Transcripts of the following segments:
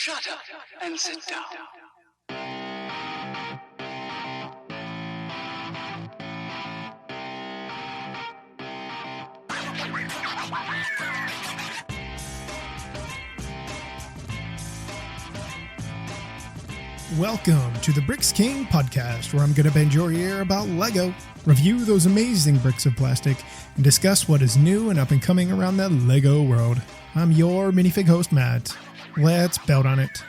Shut up and sit down. Welcome to the Bricks King podcast, where I'm going to bend your ear about Lego, review those amazing bricks of plastic, and discuss what is new and up and coming around the Lego world. I'm your minifig host, Matt. Let's build on it.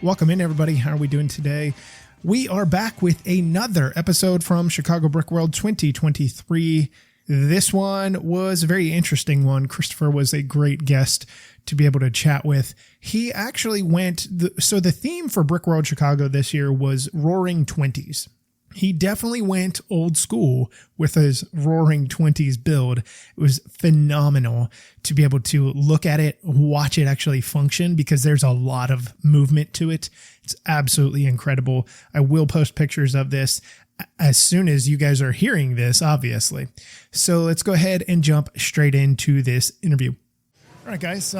Welcome in, everybody. How are we doing today? We are back with another episode from Chicago Brick World 2023. This one was a very interesting one. Christopher was a great guest to be able to chat with. He actually went, so the theme for Brick World Chicago this year was Roaring Twenties. He definitely went old school with his Roaring Twenties build. It was phenomenal to be able to look at it, watch it actually function, because there's a lot of movement to it. It's absolutely incredible. I will post pictures of this as soon as you guys are hearing this, obviously. So let's go ahead and jump straight into this interview. All right, guys,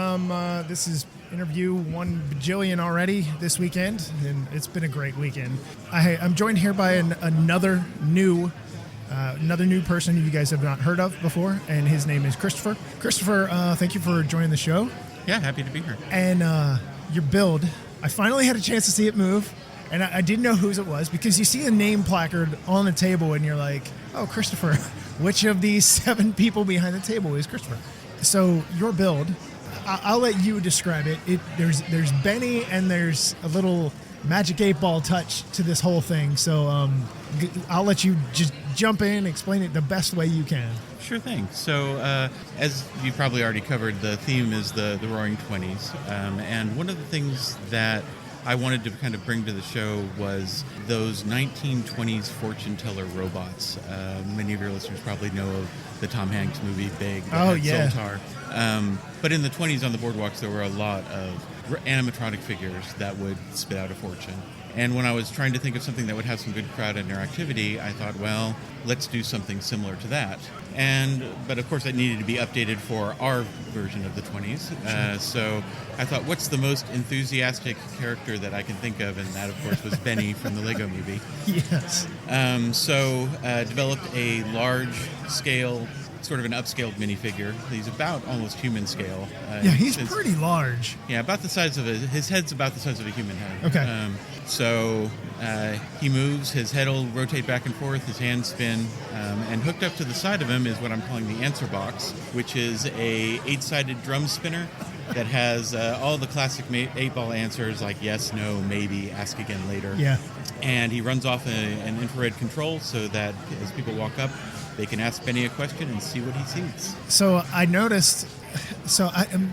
this is interview 1 bajillion already this weekend, and it's been a great weekend. I'm joined here by another new person who you guys have not heard of before, and his name is Christopher. Christopher, thank you for joining the show. Yeah, happy to be here. And your build, I finally had a chance to see it move, and I didn't know whose it was, because you see a name placard on the table, and you're like, oh, Christopher, which of these 7 people behind the table is Christopher? So your build, I'll let you describe it. There's Benny, and there's a little Magic 8-Ball touch to this whole thing. So I'll let you just jump in, explain it the best way you can. Sure thing. So as you probably already covered, the theme is the Roaring Twenties. And one of the things that I wanted to kind of bring to the show was those 1920s fortune teller robots. Many of your listeners probably know of the Tom Hanks movie Big. Zoltar. But in the 20s on the boardwalks, there were a lot of animatronic figures that would spit out a fortune. And when I was trying to think of something that would have some good crowd interactivity, I thought, well, let's do something similar to that. But of course, it needed to be updated for our version of the 20s. So I thought, what's the most enthusiastic character that I can think of? And that, of course, was Benny from the Lego movie. Yes. So developed a large-scale, sort of an upscaled minifigure. He's about almost human scale. He's pretty large. Yeah, about the size of his head's about the size of a human head. Okay. So he moves, his head will rotate back and forth, his hands spin, and hooked up to the side of him is what I'm calling the answer box, which is a 8-sided drum spinner that has all the classic 8-ball answers like yes, no, maybe, ask again later. Yeah. And he runs off an infrared control so that as people walk up, they can ask Benny a question and see what he sees. So I noticed,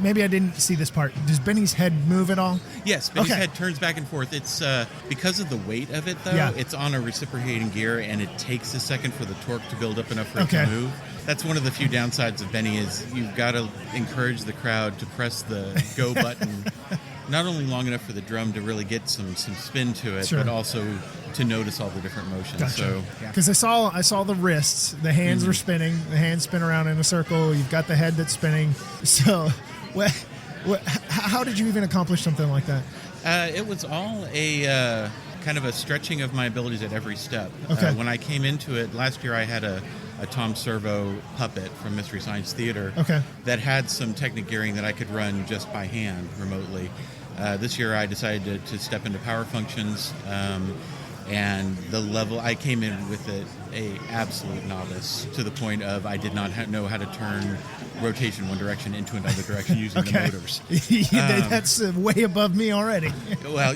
maybe I didn't see this part. Does Benny's head move at all? Yes, Benny's head turns back and forth. It's because of the weight of it, though, It's on a reciprocating gear, and it takes a second for the torque to build up enough for it to move. That's one of the few downsides of Benny is you've got to encourage the crowd to press the go button not only long enough for the drum to really get some spin to it, but also to notice all the different motions. Gotcha. So, because I saw the wrists, the hands are spinning, the hands spin around in a circle. You've got the head that's spinning. So, how did you even accomplish something like that? It was all a kind of a stretching of my abilities at every step. Okay. When I came into it last year, I had a Tom Servo puppet from Mystery Science Theater that had some Technic gearing that I could run just by hand remotely. This year I decided to step into power functions, and the level I came in with a absolute novice, to the point of I did not know how to turn rotation one direction into another direction using the motors. That's way above me already. Well,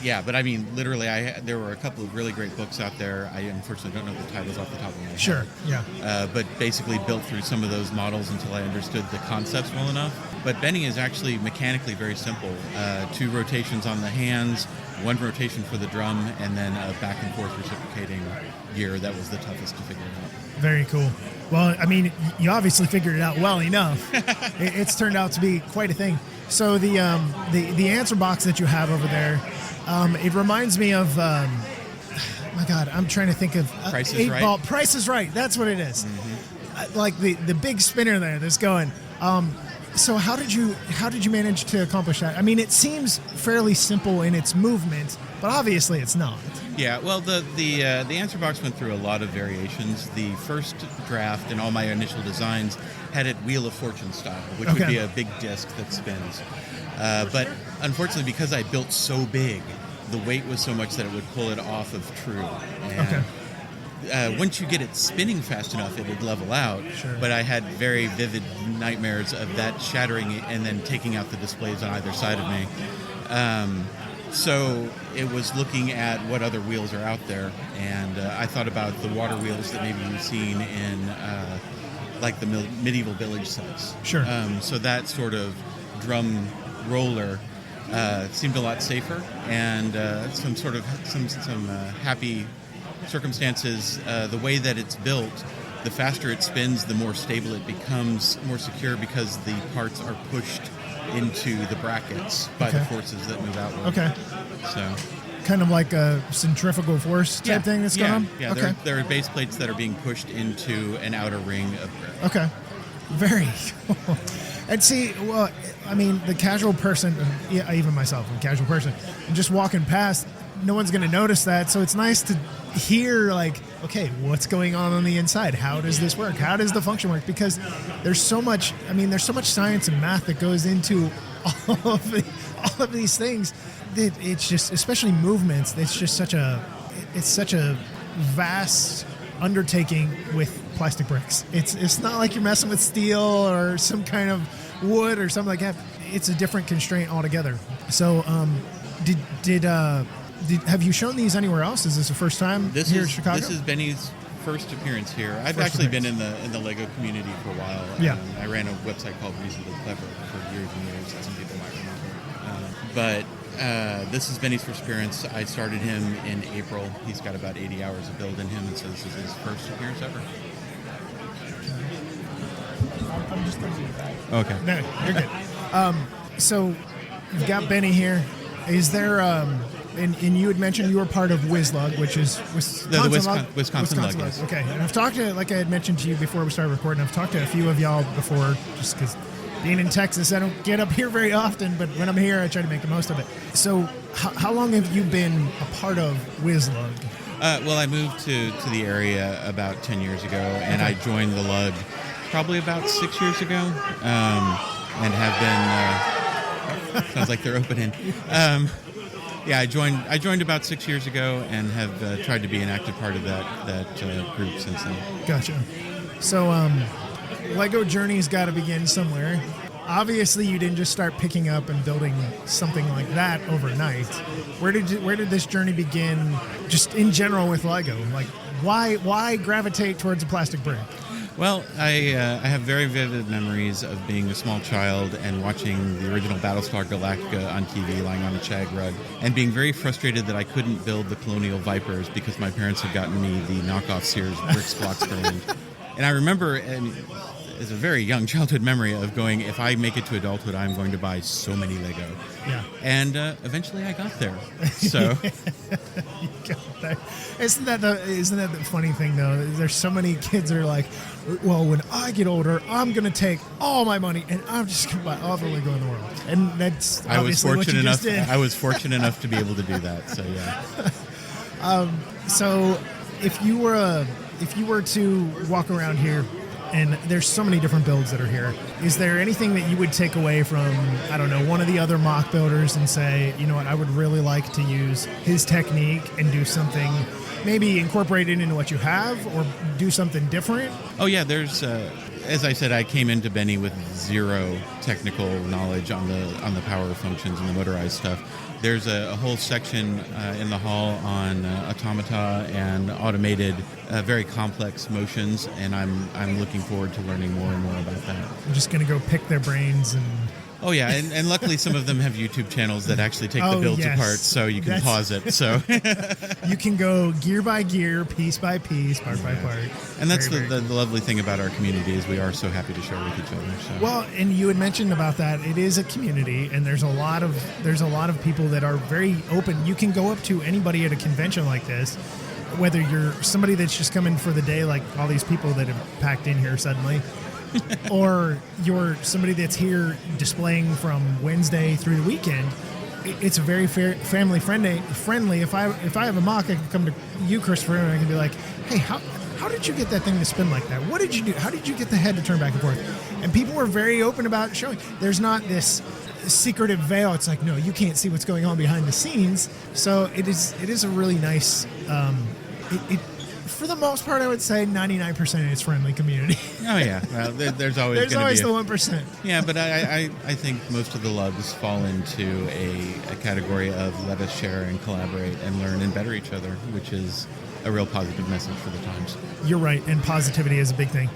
yeah, but I mean, literally, there were a couple of really great books out there. I unfortunately don't know the titles off the top of my head. Sure, yeah. But basically built through some of those models until I understood the concepts well enough. But Benny is actually mechanically very simple. 2 rotations on the hands, 1 rotation for the drum, and then a back and forth reciprocating gear that was the toughest to figure out. Very cool. Well, I mean, you obviously figured it out well enough. It's turned out to be quite a thing. So the answer box that you have over there, it reminds me of my God, I'm trying to think of Price is Right. Price is Right. That's what it is. Mm-hmm. Like the big spinner there that's going. So how did you manage to accomplish that? I mean, it seems fairly simple in its movement, but obviously it's not. Yeah, well, the answer box went through a lot of variations. The first draft and all my initial designs had it Wheel of Fortune style, which would be a big disc that spins. But unfortunately, because I built so big, the weight was so much that it would pull it off of true. And once you get it spinning fast enough, it would level out. Sure. But I had very vivid nightmares of that shattering and then taking out the displays on either side of me. So it was looking at what other wheels are out there, and I thought about the water wheels that maybe you've seen in like the medieval village sets. Sure. So that sort of drum roller seemed a lot safer, and some happy circumstances. The way that it's built, the faster it spins, the more stable it becomes, more secure, because the parts are pushed into the brackets by the forces that move outward. Okay. So kind of like a centrifugal force type thing that's going on? Yeah, okay. there are base plates that are being pushed into an outer ring of grip. Okay. Very cool. And see, well, I mean, the casual person, yeah, even myself, I'm a casual person, I'm just walking past, no one's going to notice that, so it's nice to hear, like, okay, what's going on the inside? How does this work? How does the function work? Because there's so much science and math that goes into all of these things that it's just, especially movements, it's such a vast undertaking with plastic bricks. It's not like you're messing with steel or some kind of wood or something like that. It's a different constraint altogether. So, have you shown these anywhere else? Is this the first time here in Chicago? This is Benny's first appearance here. I've actually been in the Lego community for a while. Yeah. I ran a website called Reasonably Clever for years and years, that some people might remember. But this is Benny's first appearance. I started him in April. He's got about 80 hours of build in him, and so this is his first appearance ever. I'm just going to do that. Okay. No, you're good. So you've got Benny here. Is there, and you had mentioned you were part of WizLug, which is Wisconsin Lug. Yes. Okay. And I've talked to, like I had mentioned to you before we started recording, I've talked to a few of y'all before, just because being in Texas, I don't get up here very often, but when I'm here, I try to make the most of it. So how long have you been a part of WizLug? Well, I moved to the area about 10 years ago, and I joined the Lug probably about 6 years ago, and have been, sounds like they're opening. Yeah, I joined about 6 years ago, and have tried to be an active part of that group since then. Gotcha. So, Lego Journey's got to begin somewhere. Obviously, you didn't just start picking up and building something like that overnight. Where did this journey begin, just in general with Lego? Like, why gravitate towards a plastic brick? Well, I have very vivid memories of being a small child and watching the original Battlestar Galactica on TV lying on a shag rug, and being very frustrated that I couldn't build the Colonial Vipers because my parents had gotten me the knockoff Sears bricks blocks brand. And I remember, as a very young childhood memory of going, if I make it to adulthood, I'm going to buy so many Lego. Yeah. And eventually I got there. So You got there. Isn't that the funny thing though? There's so many kids that are like, well, when I get older, I'm going to take all my money and I'm just going to buy all the Lego in the world. And that's obviously what you just did. I was fortunate enough to be able to do that. So yeah. So if you were to walk around here, and there's so many different builds that are here, is there anything that you would take away from, I don't know, one of the other mock builders and say, you know what, I would really like to use his technique and do something, maybe incorporate it into what you have or do something different? Oh yeah, there's as I said, I came into Benny with zero technical knowledge on the power functions and the motorized stuff. There's a whole section in the hall on automata and automated, very complex motions, and I'm looking forward to learning more and more about that. I'm just going to go pick their brains and... Oh yeah, and luckily some of them have YouTube channels that actually take the builds apart, so you can pause it. So you can go gear by gear, piece by piece, part by part. And that's the lovely thing about our community is we are so happy to share with each other. So. Well, and you had mentioned about that. It is a community, and there's a lot of people that are very open. You can go up to anybody at a convention like this, whether you're somebody that's just coming for the day, like all these people that have packed in here suddenly, or you're somebody that's here displaying from Wednesday through the weekend, it's a very family friendly. If I have a mock, I can come to you, Christopher, and I can be like, hey, how did you get that thing to spin like that? What did you do? How did you get the head to turn back and forth? And people were very open about showing. There's not this secretive veil. It's like, no, you can't see what's going on behind the scenes. So it is a really nice, for the most part, I would say 99% is friendly community. Oh yeah, well, there's always the 1%. Yeah, but I think most of the lugs fall into a category of let us share and collaborate and learn and better each other, which is a real positive message for the times. You're right, and positivity is a big thing.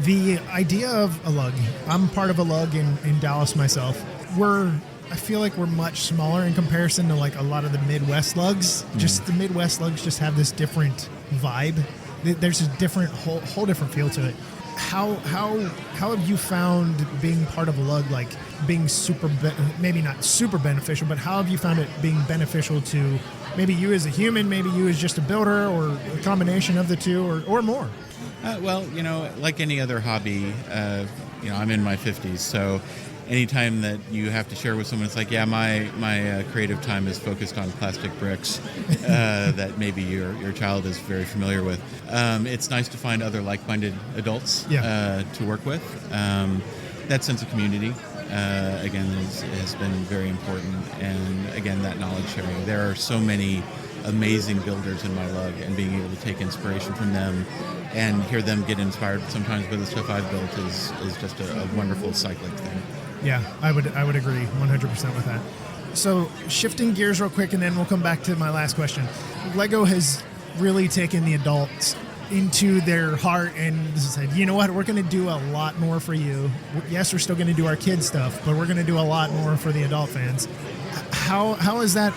The idea of a lug, I'm part of a lug in Dallas myself. I feel like we're much smaller in comparison to like a lot of the Midwest lugs. Just the Midwest lugs just have this different vibe. There's a different whole different feel to it. How have you found being part of a lug, like being maybe not super beneficial, but how have you found it being beneficial to maybe you as a human, maybe you as just a builder, or a combination of the two, or more? Well, like any other hobby, I'm in my 50s, so anytime that you have to share with someone, it's like, yeah, my creative time is focused on plastic bricks that maybe your child is very familiar with. It's nice to find other like-minded adults to work with. That sense of community, again, has been very important. And again, that knowledge sharing. There are so many amazing builders in my lug, and being able to take inspiration from them and hear them get inspired sometimes by the stuff I've built is just a wonderful cyclic thing. Yeah, I would agree 100% with that. So shifting gears real quick, and then we'll come back to my last question. Lego has really taken the adults into their heart and said, you know what, we're going to do a lot more for you. Yes, we're still going to do our kid stuff, but we're going to do a lot more for the adult fans. How has that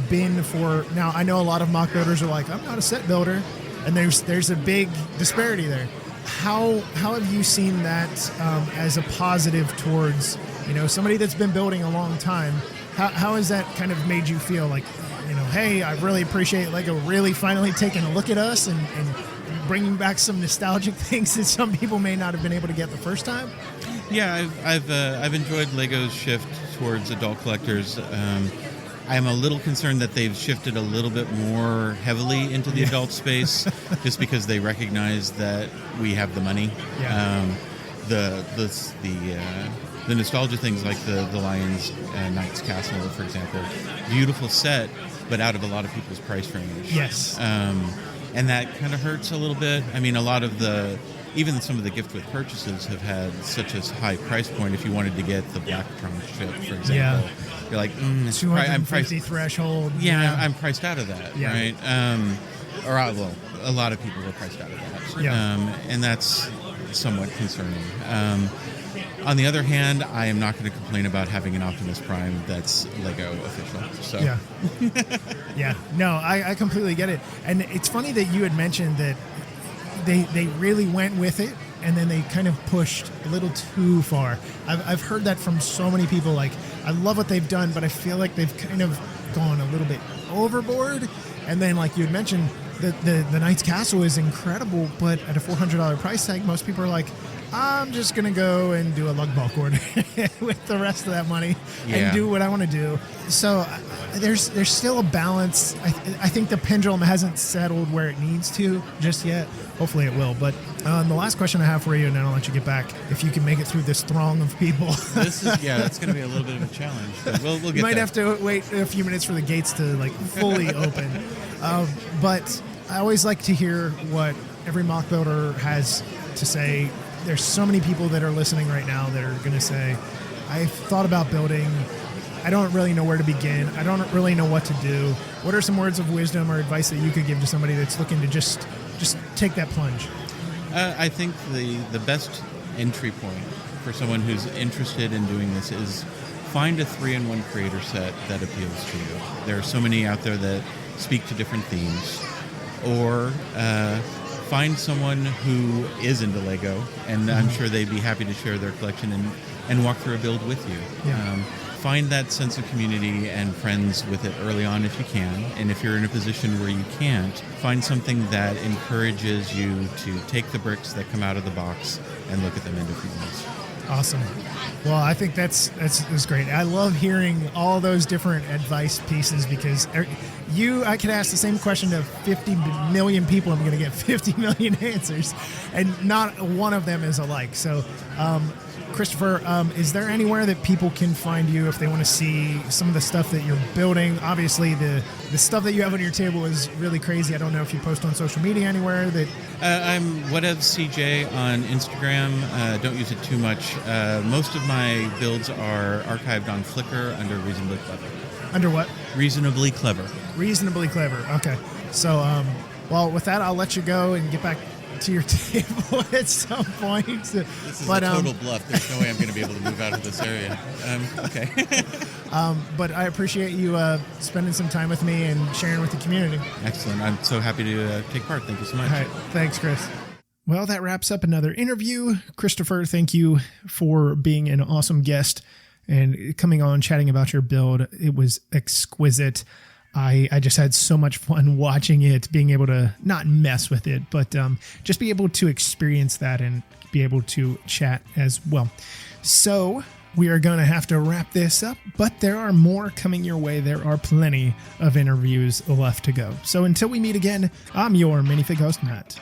been for, now I know a lot of mock builders are like, I'm not a set builder, and there's a big disparity there. How have you seen that as a positive towards, somebody that's been building a long time? How has that kind of made you feel like, hey, I really appreciate Lego really finally taking a look at us and bringing back some nostalgic things that some people may not have been able to get the first time? Yeah, I've enjoyed Lego's shift towards adult collectors. I'm a little concerned that they've shifted a little bit more heavily into the adult space, just because they recognize that we have the money. Yeah. The nostalgia things like the Lions Knight's Castle, for example, beautiful set, but out of a lot of people's price range. Yes. And that kind of hurts a little bit. I mean, a lot of even some of the gift with purchases have had such a high price point. If you wanted to get the Black Trunk ship, for example, you're like, I'm priced threshold. Yeah, I'm priced out of that, yeah. right? A lot of people were priced out of that. Yeah. And that's somewhat concerning. On the other hand, I am not going to complain about having an Optimus Prime that's Lego official. So. Yeah. Yeah. No, I completely get it. And it's funny that you had mentioned that they really went with it, and then they kind of pushed a little too far. I've heard that from so many people. Like, I love what they've done, but I feel like they've kind of gone a little bit overboard. And then, like you had mentioned, the Knight's Castle is incredible, but at a $400 price tag, most people are like, I'm just going to go and do a lug bulk order with the rest of that money and do what I want to do. So there's still a balance. I think the pendulum hasn't settled where it needs to just yet. Hopefully it will. But the last question I have for you, and then I'll let you get back, if you can make it through this throng of people. That's going to be a little bit of a challenge. But we'll get you might have to wait a few minutes for the gates to like fully open. But I always like to hear what every mock builder has to say. There's so many people that are listening right now that are going to say, I've thought about building. I don't really know where to begin. I don't really know what to do. What are some words of wisdom or advice that you could give to somebody that's looking to just take that plunge? I think the best entry point for someone who's interested in doing this is find a 3-in-1 creator set that appeals to you. There are so many out there that speak to different themes. Or find someone who is into Lego, and I'm sure they'd be happy to share their collection and walk through a build with you. Yeah. find that sense of community and friends with it early on if you can. And if you're in a position where you can't, find something that encourages you to take the bricks that come out of the box and look at them individually. Awesome. Well, I think that's great. I love hearing all those different advice pieces because I could ask the same question to 50 million people. I'm going to get 50 million answers, and not one of them is alike. So, Christopher, is there anywhere that people can find you if they want to see some of the stuff that you're building? Obviously, the stuff that you have on your table is really crazy. I don't know if you post on social media anywhere. That I'm WhatevCJ on Instagram. Don't use it too much. Most of my builds are archived on Flickr under Reasonably Clever. Under what? Reasonably Clever. Reasonably Clever. Okay. So, well, with that, I'll let you go and get back to your table at some point. This is a total bluff. There's no way I'm going to be able to move out of this area. Okay. But I appreciate you spending some time with me and sharing with the community. Excellent. I'm so happy to take part. Thank you so much. All right. Thanks, Chris. Well, that wraps up another interview. Christopher, thank you for being an awesome guest and coming on, chatting about your build. It was exquisite. I just had so much fun watching it, being able to not mess with it, but just be able to experience that and be able to chat as well. So we are going to have to wrap this up, but there are more coming your way. There are plenty of interviews left to go. So until we meet again, I'm your minifig host, Matt.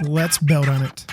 Let's build on it.